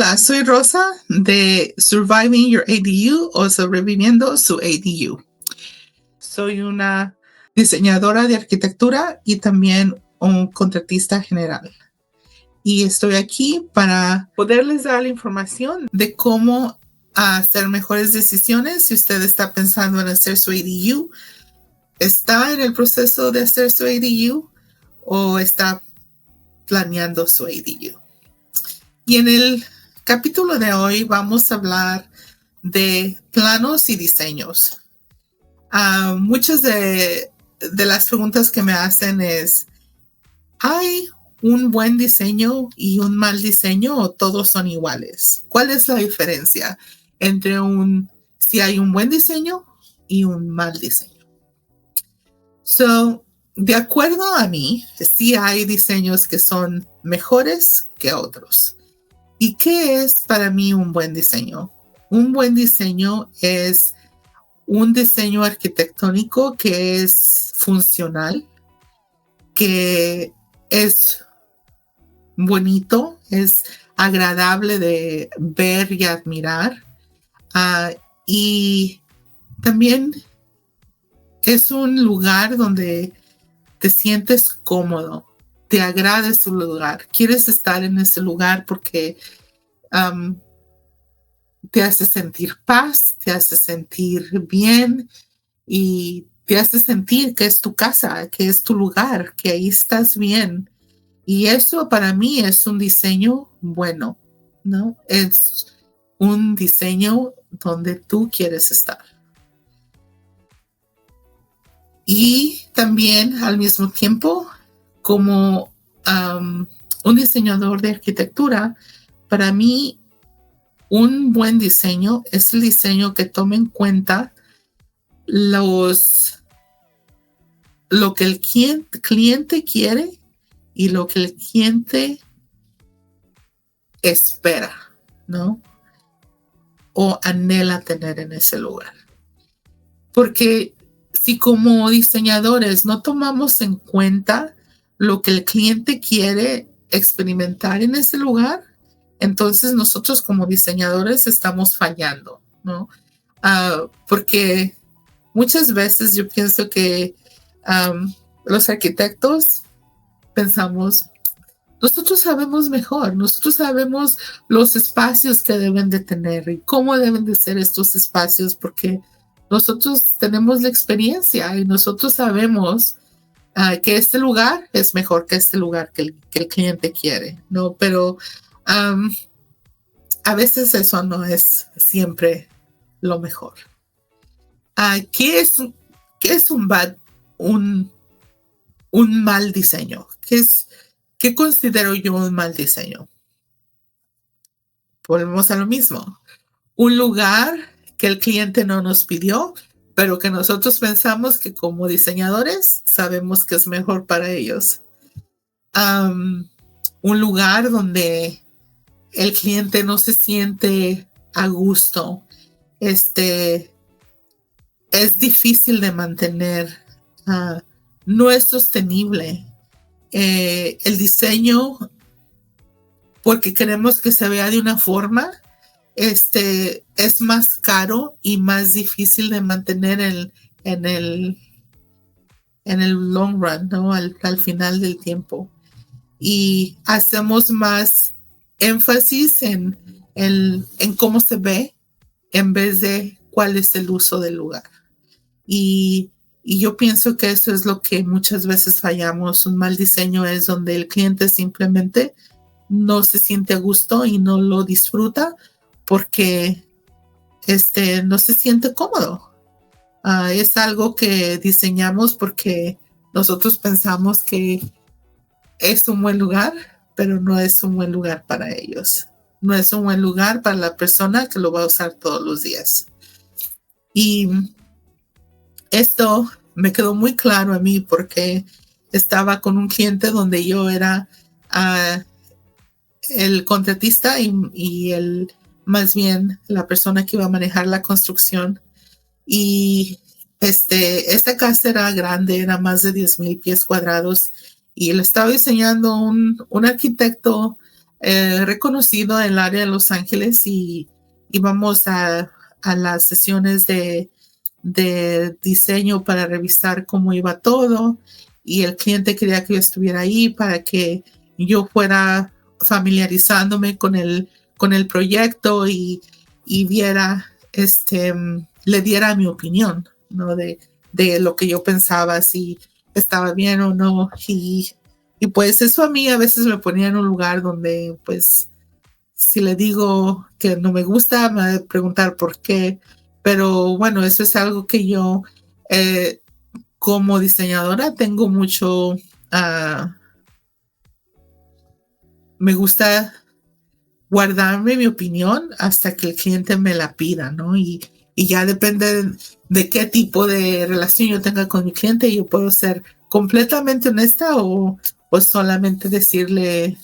Hola, soy Rosa de Surviving Your ADU o Sobreviviendo su ADU. Soy una diseñadora de arquitectura y también un contratista general. Y estoy aquí para poderles dar la información de cómo hacer mejores decisiones si usted está pensando en hacer su ADU, está en el proceso de hacer su ADU o está planeando su ADU. Y en el capítulo de hoy vamos a hablar de planos y diseños. Muchas de las preguntas que me hacen es, ¿hay un buen diseño y un mal diseño o todos son iguales? ¿Cuál es la diferencia entre si hay un buen diseño y un mal diseño? De acuerdo a mí, sí hay diseños que son mejores que otros. ¿Y qué es para mí un buen diseño? Un buen diseño es un diseño arquitectónico que es funcional, que es bonito, es agradable de ver y admirar. Y también es un lugar donde te sientes cómodo, te agrada ese lugar, quieres estar en ese lugar porque te hace sentir paz, te hace sentir bien y te hace sentir que es tu casa, que es tu lugar, que ahí estás bien. Y eso para mí es un diseño bueno, ¿no? Es un diseño donde tú quieres estar. Y también al mismo tiempo, como un diseñador de arquitectura, para mí un buen diseño es el diseño que toma en cuenta lo que el cliente quiere y lo que el cliente espera, ¿no? O anhela tener en ese lugar. Porque si como diseñadores no tomamos en cuenta lo que el cliente quiere experimentar en ese lugar, entonces nosotros como diseñadores estamos fallando, ¿no? Porque muchas veces yo pienso que los arquitectos pensamos, nosotros sabemos mejor, nosotros sabemos los espacios que deben de tener y cómo deben de ser estos espacios porque nosotros tenemos la experiencia y nosotros sabemos que este lugar es mejor que este lugar que el cliente quiere, ¿no? Pero a veces eso no es siempre lo mejor. ¿Qué es un mal diseño? ¿Qué considero yo un mal diseño? Volvemos a lo mismo. Un lugar que el cliente no nos pidió, pero que nosotros pensamos que como diseñadores sabemos que es mejor para ellos. Un lugar donde el cliente no se siente a gusto. Es difícil de mantener. No es sostenible. El diseño, porque queremos que se vea de una forma, es más caro y más difícil de mantener en el long run, ¿no? Al final del tiempo. Y hacemos más énfasis en cómo se ve en vez de cuál es el uso del lugar. Y yo pienso que eso es lo que muchas veces fallamos. Un mal diseño es donde el cliente simplemente no se siente a gusto y no lo disfruta porque no se siente cómodo. Es algo que diseñamos porque nosotros pensamos que es un buen lugar, pero no es un buen lugar para ellos. No es un buen lugar para la persona que lo va a usar todos los días. Y esto me quedó muy claro a mí porque estaba con un cliente donde yo era el contratista y más bien la persona que iba a manejar la construcción. Y esta casa era grande, era más de 10,000 pies cuadrados y lo estaba diseñando un arquitecto reconocido en el área de Los Ángeles y íbamos a las sesiones de diseño para revisar cómo iba todo y el cliente quería que yo estuviera ahí para que yo fuera familiarizándome con el proyecto y viera, le diera mi opinión, ¿no? De lo que yo pensaba, si estaba bien o no. Y pues eso a mí a veces me ponía en un lugar donde, pues, si le digo que no me gusta, me va a preguntar por qué. Pero bueno, eso es algo que yo, eh, como diseñadora, tengo mucho, me gusta guardarme mi opinión hasta que el cliente me la pida, ¿no? Y ya depende de qué tipo de relación yo tenga con mi cliente, yo puedo ser completamente honesta o solamente decirle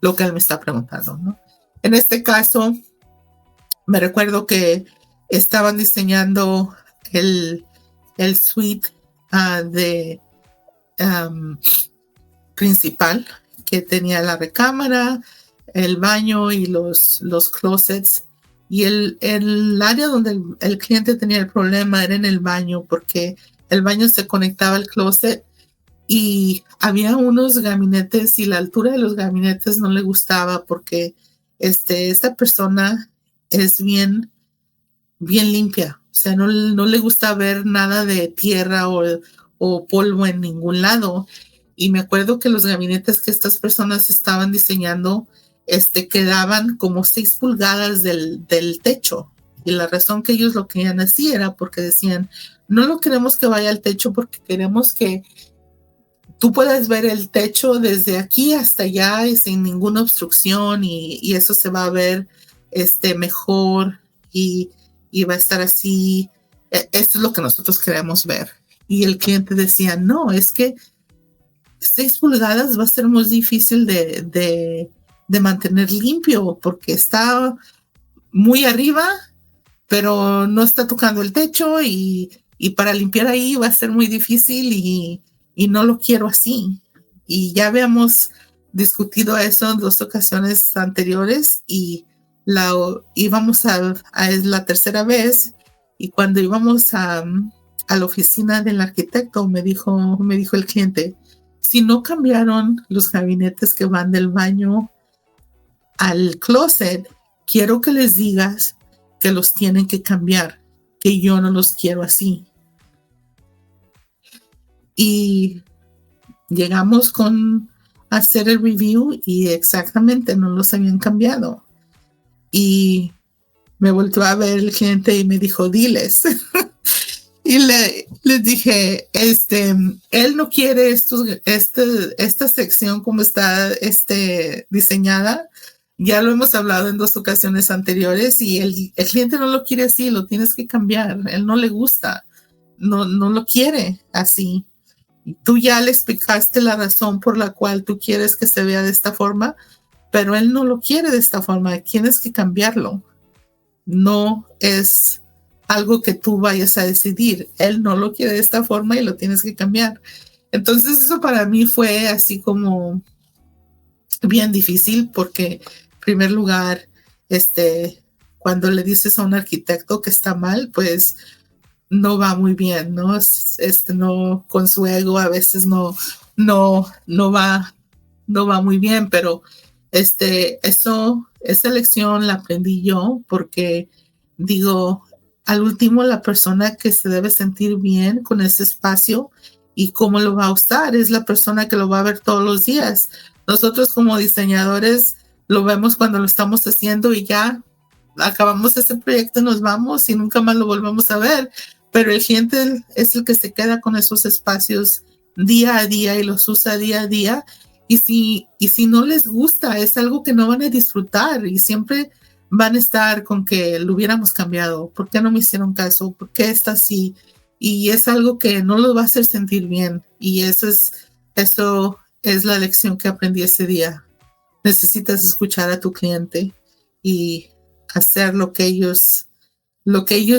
lo que él me está preguntando, ¿no? En este caso, me recuerdo que estaban diseñando el suite de principal que tenía la recámara, el baño y los closets. Y el área donde el cliente tenía el problema era en el baño, porque el baño se conectaba al closet y había unos gabinetes y la altura de los gabinetes no le gustaba porque esta persona es bien limpia. O sea, no le gusta ver nada de tierra o polvo en ningún lado. Y me acuerdo que los gabinetes que estas personas estaban diseñando, quedaban como 6 pulgadas del techo. Y la razón que ellos lo querían así era porque decían, no lo queremos que vaya al techo porque queremos que tú puedas ver el techo desde aquí hasta allá y sin ninguna obstrucción y eso se va a ver mejor y va a estar así. Esto es lo que nosotros queremos ver. Y el cliente decía, no, es que 6 pulgadas va a ser muy difícil de mantener limpio porque está muy arriba, pero no está tocando el techo y para limpiar ahí va a ser muy difícil y no lo quiero así. Y ya habíamos discutido eso en 2 ocasiones anteriores y íbamos es la tercera vez y cuando íbamos a la oficina del arquitecto me dijo el cliente, si no cambiaron los gabinetes que van del baño al closet, quiero que les digas que los tienen que cambiar, que yo no los quiero así. Y llegamos a hacer el review y exactamente no los habían cambiado. Y me volvió a ver el cliente y me dijo, diles. Y les dije, él no quiere esta sección como está diseñada. Ya lo hemos hablado en 2 ocasiones anteriores y el cliente no lo quiere así, lo tienes que cambiar. Él no le gusta, no lo quiere así. Tú ya le explicaste la razón por la cual tú quieres que se vea de esta forma, pero él no lo quiere de esta forma. Tienes que cambiarlo. No es algo que tú vayas a decidir. Él no lo quiere de esta forma y lo tienes que cambiar. Entonces eso para mí fue así como bien difícil porque, en primer lugar, cuando le dices a un arquitecto que está mal, pues no va muy bien, ¿no? No, con su ego a veces no va muy bien, pero esa lección la aprendí yo porque digo, al último la persona que se debe sentir bien con ese espacio y cómo lo va a usar es la persona que lo va a ver todos los días. Nosotros como diseñadores lo vemos cuando lo estamos haciendo y ya acabamos ese proyecto, nos vamos y nunca más lo volvemos a ver, pero el cliente es el que se queda con esos espacios día a día y los usa día a día. Y si no les gusta, es algo que no van a disfrutar y siempre van a estar con que lo hubiéramos cambiado. ¿Por qué no me hicieron caso? ¿Por qué está así? Y es algo que no los va a hacer sentir bien. Y eso es la lección que aprendí ese día. Necesitas escuchar a tu cliente y hacer lo que ellos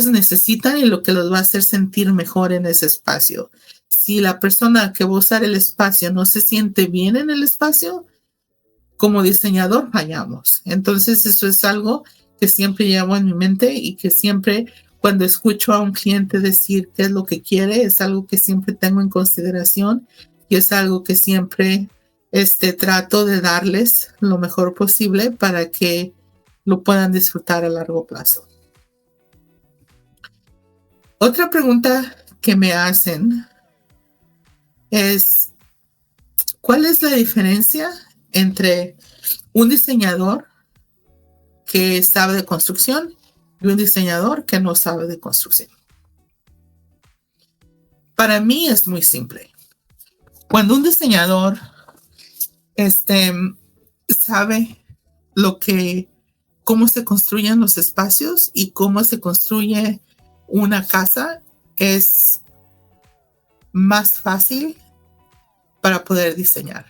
necesitan y lo que los va a hacer sentir mejor en ese espacio. Si la persona que va a usar el espacio no se siente bien en el espacio, como diseñador fallamos. Entonces eso es algo que siempre llevo en mi mente y que siempre cuando escucho a un cliente decir qué es lo que quiere, es algo que siempre tengo en consideración y es algo que siempre trato de darles lo mejor posible para que lo puedan disfrutar a largo plazo. Otra pregunta que me hacen es, ¿cuál es la diferencia entre un diseñador que sabe de construcción y un diseñador que no sabe de construcción? Para mí es muy simple. Cuando un diseñador sabe cómo se construyen los espacios y cómo se construye una casa, es más fácil para poder diseñar.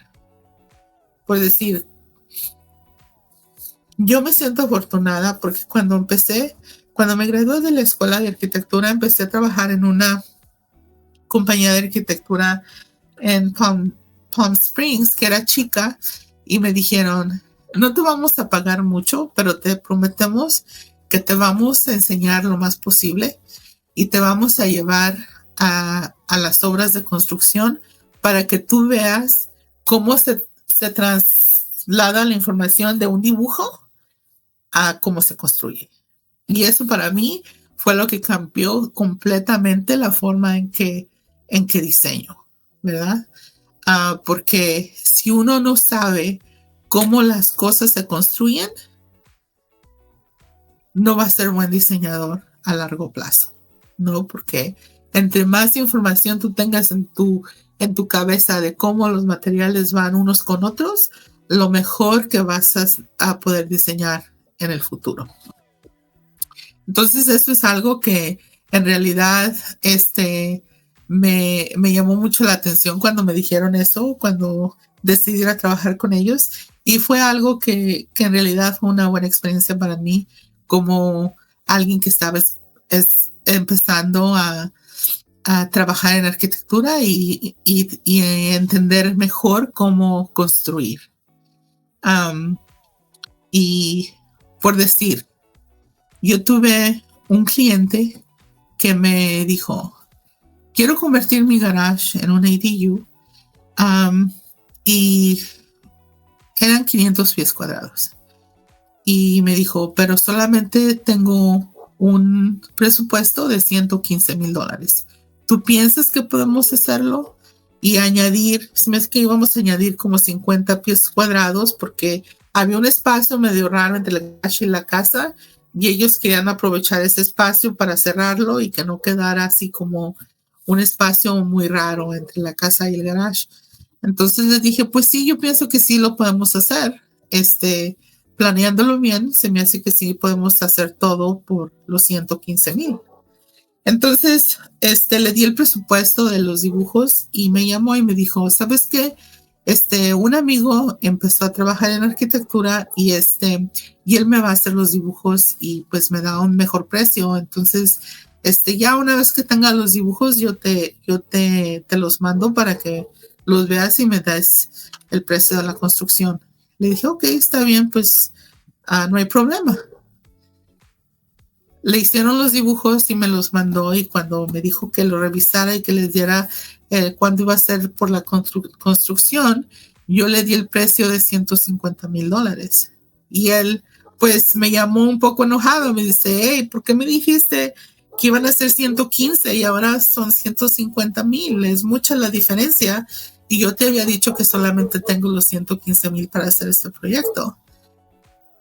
Por decir, yo me siento afortunada porque cuando me gradué de la escuela de arquitectura, empecé a trabajar en una compañía de arquitectura en Palm Springs, que era chica, y me dijeron, no te vamos a pagar mucho, pero te prometemos que te vamos a enseñar lo más posible y te vamos a llevar a las obras de construcción para que tú veas cómo se traslada la información de un dibujo a cómo se construye. Y eso para mí fue lo que cambió completamente la forma en que diseño, ¿verdad? Porque si uno no sabe cómo las cosas se construyen, no va a ser buen diseñador a largo plazo, ¿no? Porque entre más información tú tengas en tu cabeza de cómo los materiales van unos con otros, lo mejor que vas a poder diseñar en el futuro. Entonces, esto es algo que en realidad me llamó mucho la atención cuando me dijeron eso, cuando decidí ir a trabajar con ellos. Y fue algo que en realidad fue una buena experiencia para mí como alguien que estaba empezando a trabajar en arquitectura y entender mejor cómo construir. Y por decir, yo tuve un cliente que me dijo, quiero convertir mi garage en un ADU y eran 500 pies cuadrados. Y me dijo, pero solamente tengo un presupuesto de $115,000. ¿Tú piensas que podemos hacerlo? Y añadir, se me hace que íbamos a añadir como 50 pies cuadrados porque había un espacio medio raro entre el garage y la casa y ellos querían aprovechar ese espacio para cerrarlo y que no quedara así como un espacio muy raro entre la casa y el garage. Entonces les dije, pues sí, yo pienso que sí lo podemos hacer. Planeándolo bien, se me hace que sí podemos hacer todo por los 115,000. Entonces, le di el presupuesto de los dibujos y me llamó y me dijo, ¿sabes qué? Un amigo empezó a trabajar en arquitectura y él me va a hacer los dibujos y pues me da un mejor precio. Entonces, ya una vez que tenga los dibujos, yo te los mando para que los veas y me das el precio de la construcción. Le dije, ok, está bien, pues no hay problema. Le hicieron los dibujos y me los mandó y cuando me dijo que lo revisara y que les diera cuánto iba a ser por la construcción, yo le di el precio de $150,000. Y él pues me llamó un poco enojado, me dice, hey, ¿por qué me dijiste que iban a ser 115 y ahora son 150,000? Es mucha la diferencia y yo te había dicho que solamente tengo los 115,000 para hacer este proyecto.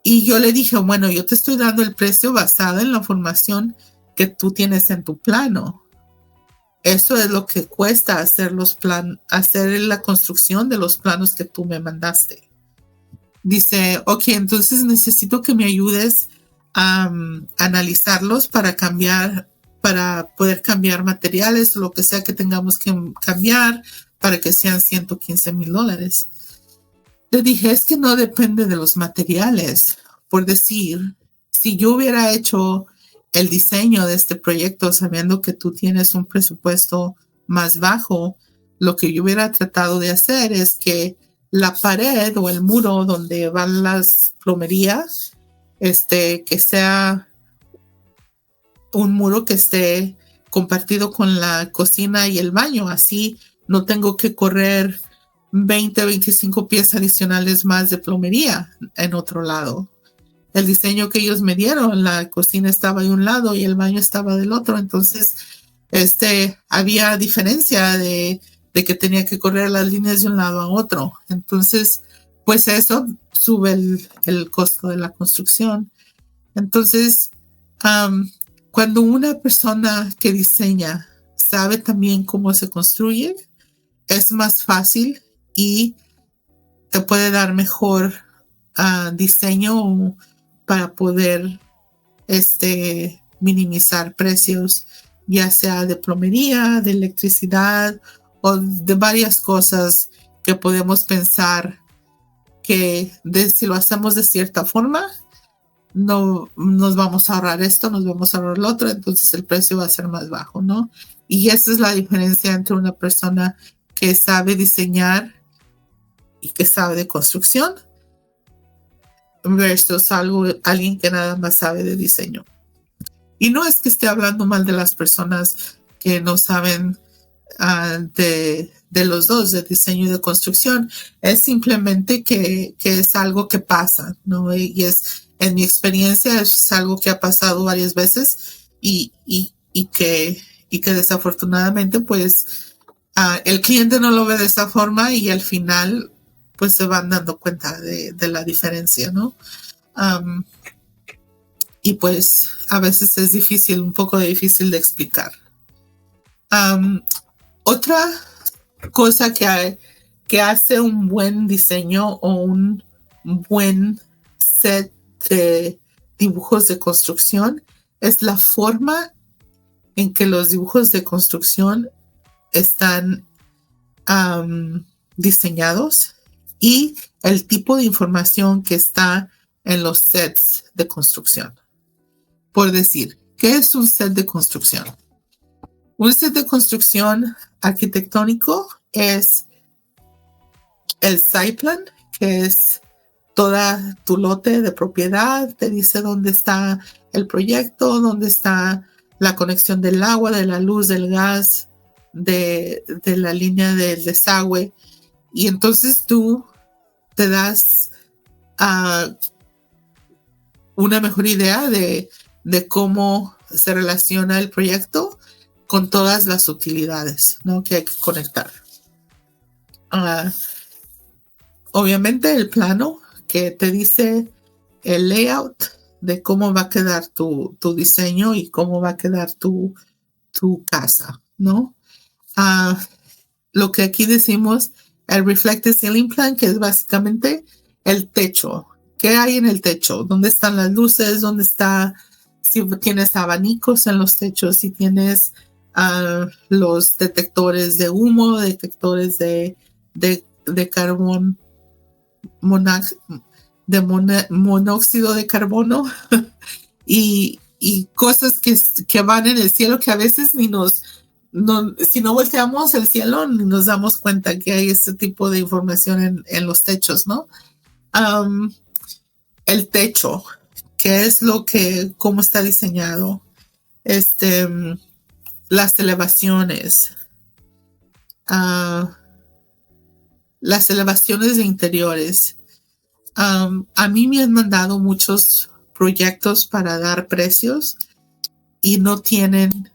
Y yo le dije, bueno, yo te estoy dando el precio basado en la información que tú tienes en tu plano. Eso es lo que cuesta hacer hacer la construcción de los planos que tú me mandaste. Dice, ok, entonces necesito que me ayudes a analizarlos para poder cambiar materiales, lo que sea que tengamos que cambiar para que sean $115,000. Le dije, es que no depende de los materiales. Por decir, si yo hubiera hecho el diseño de este proyecto sabiendo que tú tienes un presupuesto más bajo, lo que yo hubiera tratado de hacer es que la pared o el muro donde van las plomerías, que sea un muro que esté compartido con la cocina y el baño. Así no tengo que correr 25 pies adicionales más de plomería en otro lado. El diseño que ellos me dieron, la cocina estaba de un lado y el baño estaba del otro. Entonces, había diferencia de que tenía que correr las líneas de un lado a otro. Entonces, pues eso sube el costo de la construcción. Entonces, cuando una persona que diseña sabe también cómo se construye, es más fácil y te puede dar mejor diseño para poder minimizar precios, ya sea de plomería, de electricidad o de varias cosas que podemos pensar que si lo hacemos de cierta forma, no nos vamos a ahorrar esto, nos vamos a ahorrar lo otro, entonces el precio va a ser más bajo, ¿no? Y esa es la diferencia entre una persona que sabe diseñar y que sabe de construcción versus alguien que nada más sabe de diseño. Y no es que esté hablando mal de las personas que no saben de los dos, de diseño y de construcción. Es simplemente que es algo que pasa, ¿no? Y en mi experiencia, es algo que ha pasado varias veces y que desafortunadamente, pues, el cliente no lo ve de esa forma y al final, pues, se van dando cuenta de la diferencia, ¿no? Y pues a veces es difícil, un poco difícil de explicar. Otra cosa que hace un buen diseño o un buen set de dibujos de construcción es la forma en que los dibujos de construcción están diseñados y el tipo de información que está en los sets de construcción. Por decir, ¿qué es un set de construcción? Un set de construcción arquitectónico es el site plan, que es toda tu lote de propiedad, te dice dónde está el proyecto, dónde está la conexión del agua, de la luz, del gas, de la línea del desagüe. Y entonces tú te das una mejor idea de cómo se relaciona el proyecto con todas las utilidades, ¿no?, que hay que conectar. Obviamente el plano que te dice el layout de cómo va a quedar tu diseño y cómo va a quedar tu casa, ¿no? Lo que aquí decimos, el Reflected Ceiling Plan, que es básicamente el techo. ¿Qué hay en el techo? ¿Dónde están las luces? ¿Dónde está? Si tienes abanicos en los techos, si tienes los detectores de humo, detectores de carbón, monóxido de carbono y cosas que van en el cielo que a veces si no volteamos el cielo ni nos damos cuenta que hay este tipo de información en los techos, ¿no? El techo, ¿qué es cómo está diseñado? Las elevaciones, las elevaciones de interiores. A mí me han mandado muchos proyectos para dar precios y no tienen,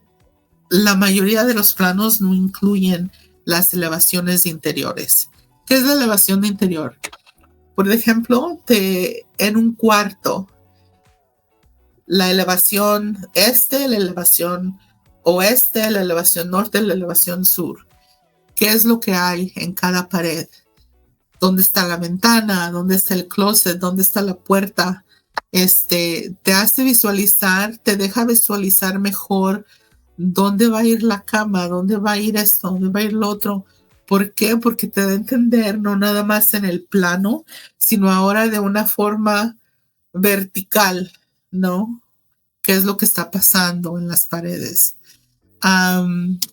la mayoría de los planos no incluyen las elevaciones de interiores. ¿Qué es la elevación de interior? Por ejemplo, en un cuarto, la elevación este, la elevación oeste, la elevación norte, la elevación sur. ¿Qué es lo que hay en cada pared? ¿Dónde está la ventana? ¿Dónde está el closet? ¿Dónde está la puerta? Te hace visualizar, te deja visualizar mejor dónde va a ir la cama, dónde va a ir esto, dónde va a ir lo otro. ¿Por qué? Porque te da a entender no nada más en el plano, sino ahora de una forma vertical, ¿no? ¿Qué es lo que está pasando en las paredes?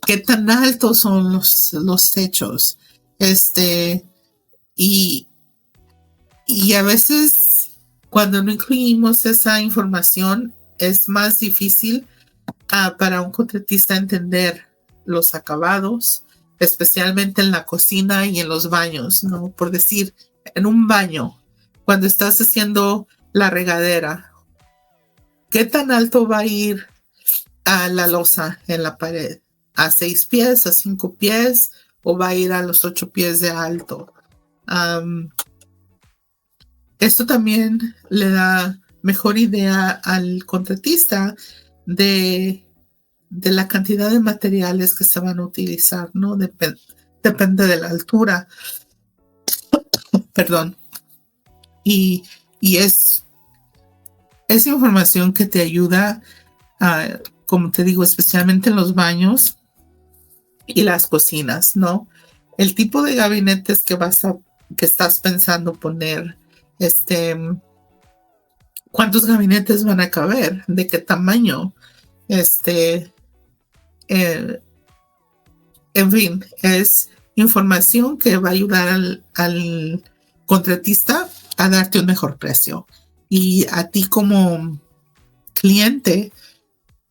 ¿Qué tan altos son los techos? Y, y a veces cuando no incluimos esa información es más difícil para un contratista entender los acabados, especialmente en la cocina y en los baños, ¿no? Por decir, en un baño, cuando estás haciendo la regadera, ¿qué tan alto va a ir a la losa en la pared? ¿A 6 pies, a 5 pies o va a ir a los 8 pies de alto? Esto también le da mejor idea al contratista de la cantidad de materiales que se van a utilizar, ¿no? Depende de la altura. Perdón. Y es información que te ayuda, como te digo, especialmente en los baños y las cocinas, ¿no? El tipo de gabinetes que estás pensando poner, ¿cuántos gabinetes van a caber? ¿De qué tamaño? En fin, es información que va a ayudar al contratista a darte un mejor precio. Y a ti como cliente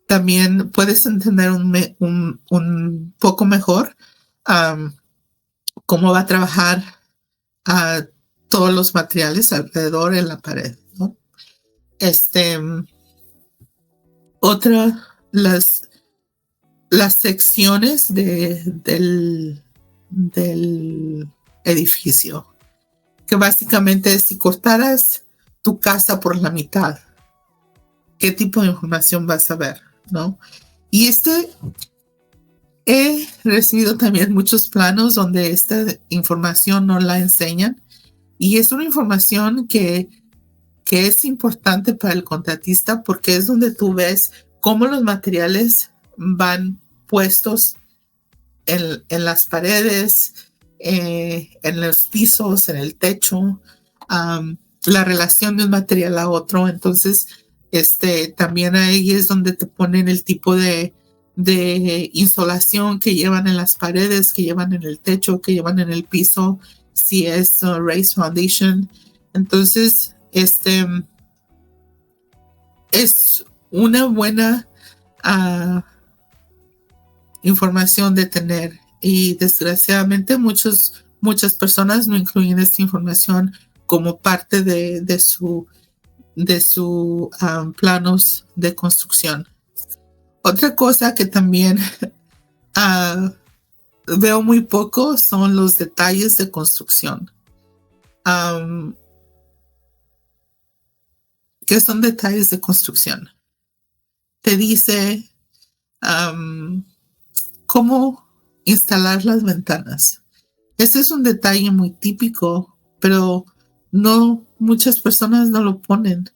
también puedes entender un poco mejor cómo va a trabajar todos los materiales alrededor en la pared, ¿no? Las secciones del edificio, que básicamente es si cortaras tu casa por la mitad, ¿qué tipo de información vas a ver, no? Y he recibido también muchos planos donde esta información no la enseñan y es una información que es importante para el contratista porque es donde tú ves cómo los materiales van puestos en las paredes, en los pisos, en el techo, la relación de un material a otro. Entonces, también ahí es donde te ponen el tipo de insolación que llevan en las paredes, que llevan en el techo, que llevan en el piso, si es raised foundation. Entonces, es una buena información de tener y desgraciadamente muchas personas no incluyen esta información como parte de su planos de construcción. Otra cosa que también veo muy poco son los detalles de construcción. ¿Qué son detalles de construcción? Te dice cómo instalar las ventanas. Este es un detalle muy típico, pero no muchas personas no lo ponen.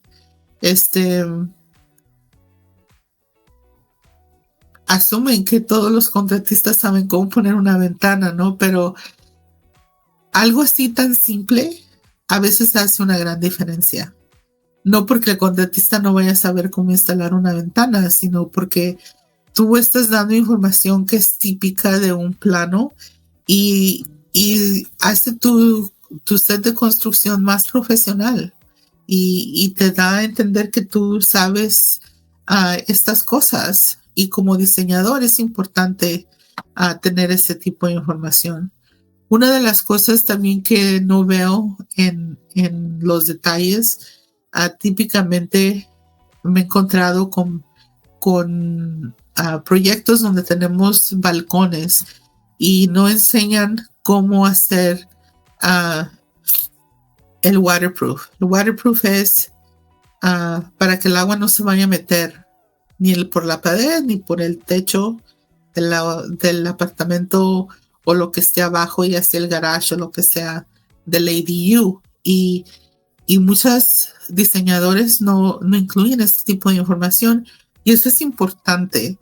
Asumen que todos los contratistas saben cómo poner una ventana, ¿no? Pero algo así tan simple a veces hace una gran diferencia. No porque el contratista no vaya a saber cómo instalar una ventana, sino porque tú estás dando información que es típica de un plano y hace tu set de construcción más profesional y te da a entender que tú sabes estas cosas. Y como diseñador es importante tener ese tipo de información. Una de las cosas también que no veo en los detalles, típicamente me he encontrado con proyectos donde tenemos balcones y no enseñan cómo hacer el waterproof. El waterproof es para que el agua no se vaya a meter ni por la pared ni por el techo del apartamento o lo que esté abajo, y hacia el garage o lo que sea del ADU. Y muchos diseñadores no incluyen este tipo de información, y eso es importante.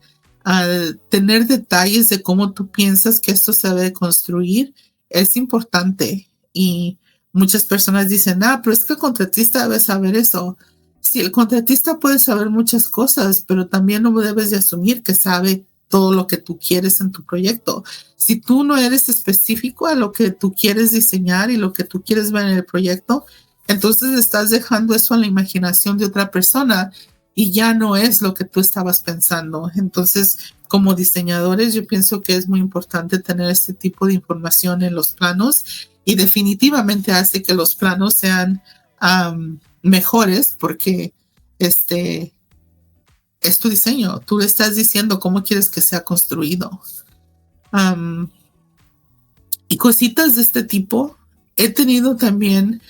Tener detalles de cómo tú piensas que esto se debe construir es importante, y muchas personas dicen, pero es que el contratista debe saber eso. Sí, el contratista puede saber muchas cosas, pero también no debes de asumir que sabe todo lo que tú quieres en tu proyecto. Si tú no eres específico a lo que tú quieres diseñar y lo que tú quieres ver en el proyecto, entonces estás dejando eso a la imaginación de otra persona y ya no es lo que tú estabas pensando. Entonces, como diseñadores, yo pienso que es muy importante tener este tipo de información en los planos y definitivamente hace que los planos sean mejores porque es tu diseño. Tú le estás diciendo cómo quieres que sea construido. Y cositas de este tipo. He tenido también,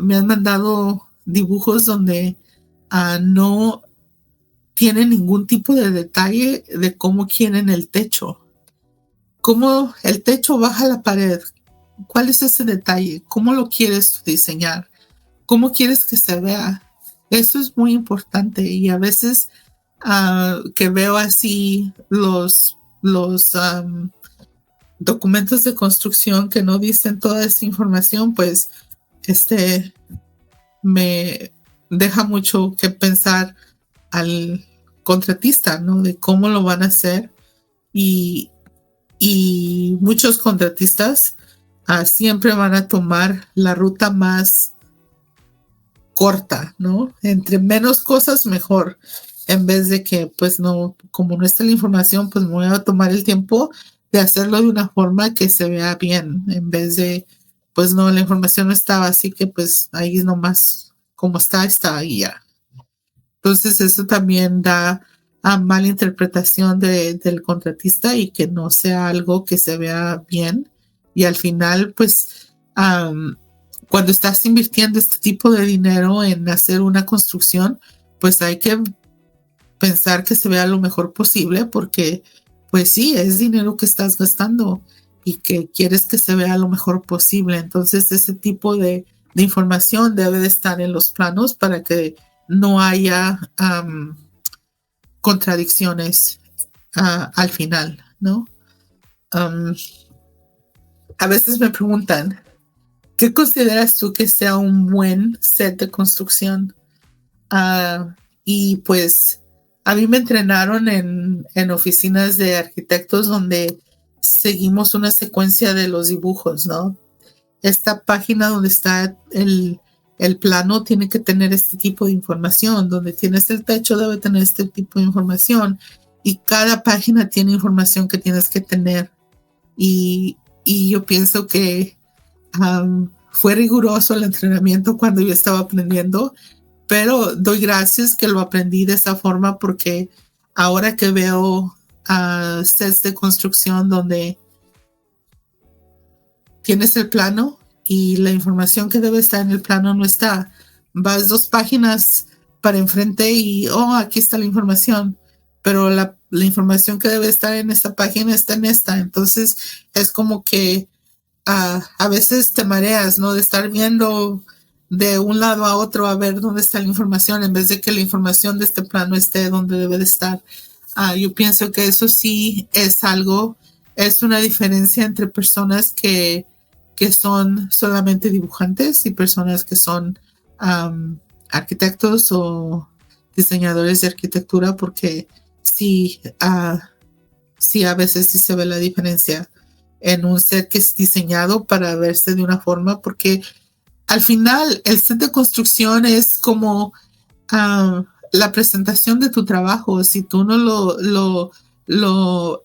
me han mandado dibujos donde no tienen ningún tipo de detalle de cómo quieren el techo. Cómo el techo baja la pared. ¿Cuál es ese detalle? ¿Cómo lo quieres diseñar? ¿Cómo quieres que se vea? Eso es muy importante y a veces que veo así los documentos de construcción que no dicen toda esa información, pues me deja mucho que pensar al contratista, ¿no? De cómo lo van a hacer y, y muchos contratistas siempre van a tomar la ruta más corta, ¿no? Entre menos cosas, mejor. En vez de que, pues no, como no está la información, pues me voy a tomar el tiempo de hacerlo de una forma que se vea bien, en vez de, pues no, la información no estaba, así que pues ahí nomás como está ahí ya. Entonces eso también da a mala interpretación del contratista y que no sea algo que se vea bien. Y al final, pues, cuando estás invirtiendo este tipo de dinero en hacer una construcción, pues hay que pensar que se vea lo mejor posible porque, pues sí, es dinero que estás gastando y que quieres que se vea lo mejor posible. Entonces, ese tipo de información debe de estar en los planos para que no haya contradicciones al final, ¿no? Um, a veces me preguntan, ¿qué consideras tú que sea un buen set de construcción? Y pues a mí me entrenaron en oficinas de arquitectos donde seguimos una secuencia de los dibujos, ¿no? Esta página donde está el plano tiene que tener este tipo de información, donde tienes el techo debe tener este tipo de información y cada página tiene información que tienes que tener y yo pienso que fue riguroso el entrenamiento cuando yo estaba aprendiendo, pero doy gracias que lo aprendí de esa forma porque ahora que veo sets de construcción donde tienes el plano y la información que debe estar en el plano no está. Vas 2 páginas para enfrente y, aquí está la información, pero la información que debe estar en esta página está en esta. Entonces es como que a veces te mareas, ¿no? De estar viendo de un lado a otro a ver dónde está la información en vez de que la información de este plano esté donde debe de estar. Yo pienso que eso sí es una diferencia entre personas que son solamente dibujantes y personas que son arquitectos o diseñadores de arquitectura, porque sí, sí a veces sí se ve la diferencia en un set que es diseñado para verse de una forma, porque al final el set de construcción es como la presentación de tu trabajo. Si tú no lo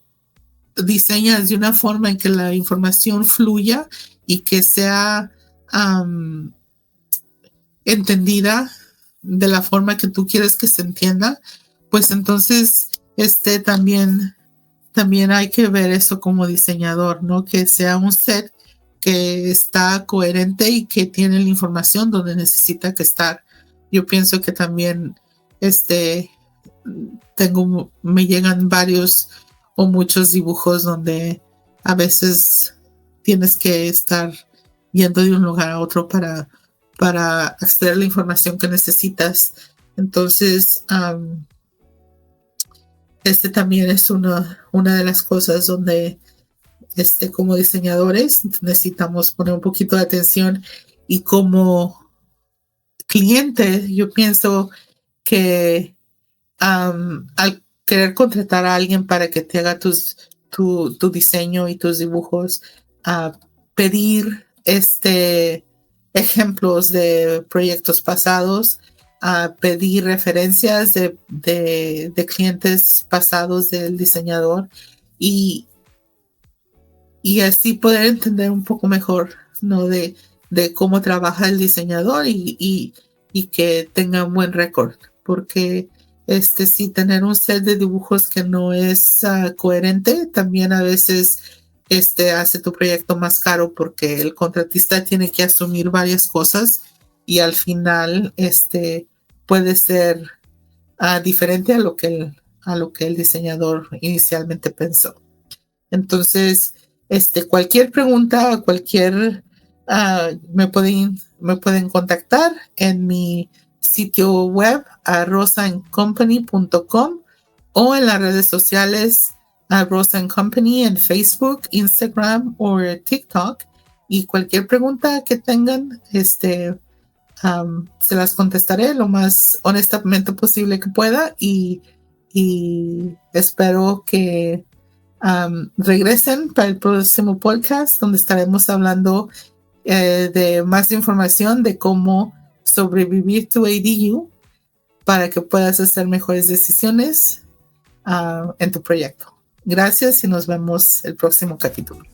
diseñas de una forma en que la información fluya y que sea entendida de la forma que tú quieres que se entienda, pues entonces también hay que ver eso como diseñador, ¿no? Que sea un set que está coherente y que tiene la información donde necesita que estar. Yo pienso que también me llegan varios o muchos dibujos donde a veces tienes que estar yendo de un lugar a otro para acceder a la información que necesitas. Entonces, también es una de las cosas donde como diseñadores necesitamos poner un poquito de atención y como cliente yo pienso que al querer contratar a alguien para que te haga tu diseño y tus dibujos, pedir ejemplos de proyectos pasados, pedir referencias de clientes pasados del diseñador y, y así poder entender un poco mejor, ¿no? De cómo trabaja el diseñador y que tenga un buen récord, porque sí, tener un set de dibujos que no es coherente, también a veces hace tu proyecto más caro porque el contratista tiene que asumir varias cosas y al final puede ser diferente a lo que el diseñador inicialmente pensó. Entonces, cualquier pregunta, me pueden contactar en mi sitio web rosaandcompany.com o en las redes sociales Rosa Company en Facebook, Instagram o TikTok. Y cualquier pregunta que tengan, se las contestaré lo más honestamente posible que pueda y espero que regresen para el próximo podcast donde estaremos hablando de más información de cómo sobrevivir tu ADU para que puedas hacer mejores decisiones en tu proyecto. Gracias y nos vemos el próximo capítulo.